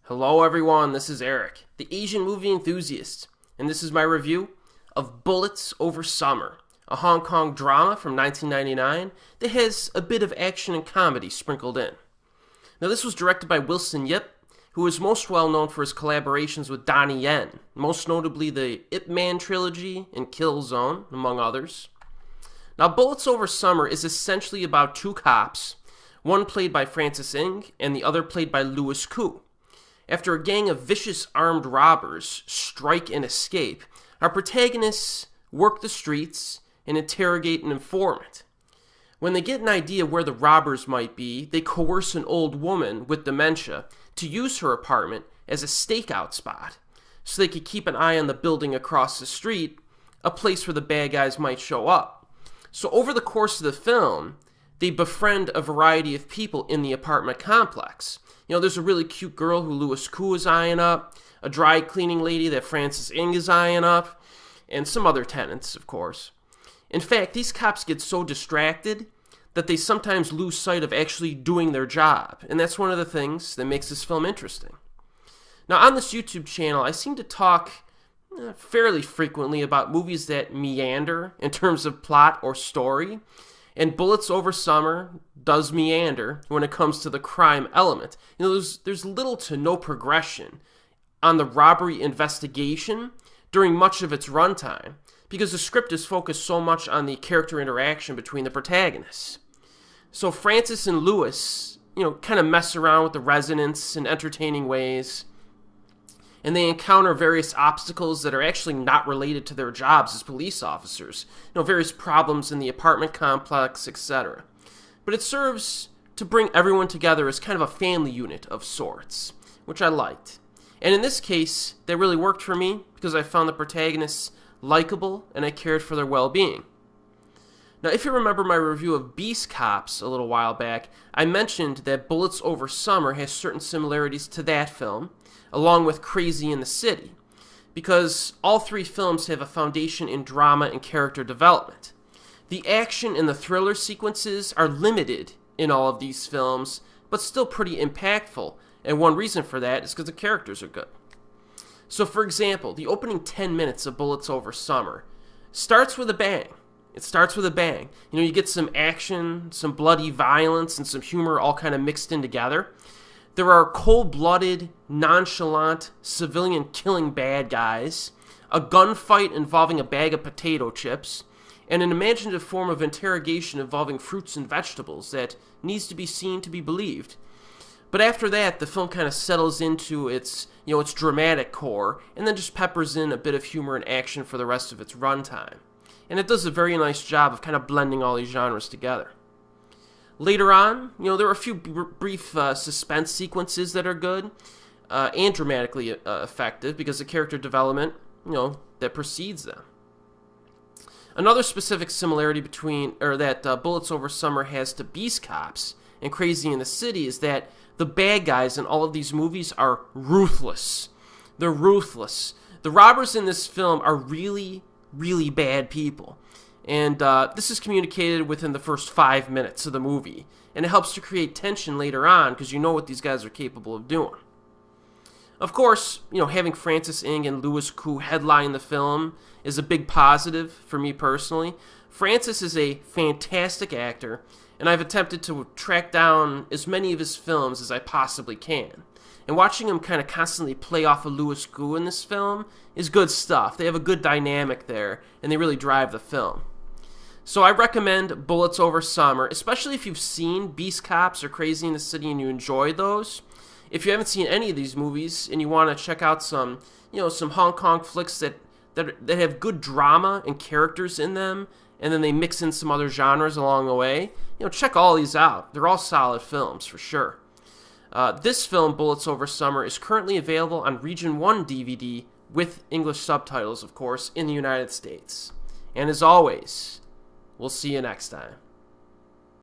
Hello everyone, this is Erik, the Asian movie enthusiast, and this is my review of Bullets Over Summer, a Hong Kong drama from 1999 that has a bit of action and comedy sprinkled in. Now this was directed by Wilson Yip, who is most well known for his collaborations with Donnie Yen, most notably the Ip Man trilogy and Kill Zone, among others. Now Bullets Over Summer is essentially about two cops, one played by Francis Ng and the other played by Louis Koo. After a gang of vicious armed robbers strike and escape, our protagonists work the streets and interrogate an informant. When they get an idea where the robbers might be, they coerce an old woman with dementia to use her apartment as a stakeout spot so they could keep an eye on the building across the street, a place where the bad guys might show up. So over the course of the film, they befriend a variety of people in the apartment complex. There's a really cute girl who Louis Koo is eyeing up, a dry cleaning lady that Francis Ng is eyeing up, and some other tenants, of course. In fact, these cops get so distracted that they sometimes lose sight of actually doing their job, and that's one of the things that makes this film interesting. Now, on this YouTube channel, I seem to talk fairly frequently about movies that meander in terms of plot or story, and Bullets Over Summer does meander when it comes to the crime element. There's little to no progression on the robbery investigation during much of its runtime because the script is focused so much on the character interaction between the protagonists. So Francis and Louis, kind of mess around with the residents in entertaining ways, and they encounter various obstacles that are actually not related to their jobs as police officers. Various problems in the apartment complex, etc. But it serves to bring everyone together as kind of a family unit of sorts, which I liked. And in this case, that really worked for me because I found the protagonists likable and I cared for their well-being. Now, if you remember my review of Beast Cops a little while back, I mentioned that Bullets Over Summer has certain similarities to that film, along with Crazy in the City, because all three films have a foundation in drama and character development. The action and the thriller sequences are limited in all of these films, but still pretty impactful, and one reason for that is because the characters are good. So for example, the opening 10 minutes of Bullets Over Summer starts with a bang. It starts with a bang. You get some action, some bloody violence, and some humor all kind of mixed in together. There are cold-blooded, nonchalant, civilian-killing bad guys, a gunfight involving a bag of potato chips, and an imaginative form of interrogation involving fruits and vegetables that needs to be seen to be believed. But after that, the film kind of settles into its dramatic core, and then just peppers in a bit of humor and action for the rest of its runtime. And it does a very nice job of kind of blending all these genres together. Later on, there are a few brief suspense sequences that are good and dramatically effective because of character development, that precedes them. Another specific similarity that Bullets Over Summer has to Beast Cops and Crazy in the City is that the bad guys in all of these movies are ruthless. They're ruthless. The robbers in this film are really, really bad people. And this is communicated within the first 5 minutes of the movie. And it helps to create tension later on because you know what these guys are capable of doing. Of course, having Francis Ng and Louis Koo headline the film is a big positive for me personally. Francis is a fantastic actor, and I've attempted to track down as many of his films as I possibly can. And watching him kind of constantly play off of Louis Koo in this film is good stuff. They have a good dynamic there, and they really drive the film. So I recommend Bullets Over Summer, especially if you've seen Beast Cops or Crazy in the City and you enjoyed those. If you haven't seen any of these movies and you want to check out some Hong Kong flicks that have good drama and characters in them, and then they mix in some other genres along the way, check all these out. They're all solid films for sure. This film, Bullets Over Summer, is currently available on Region 1 DVD with English subtitles, of course, in the United States. And as always, we'll see you next time.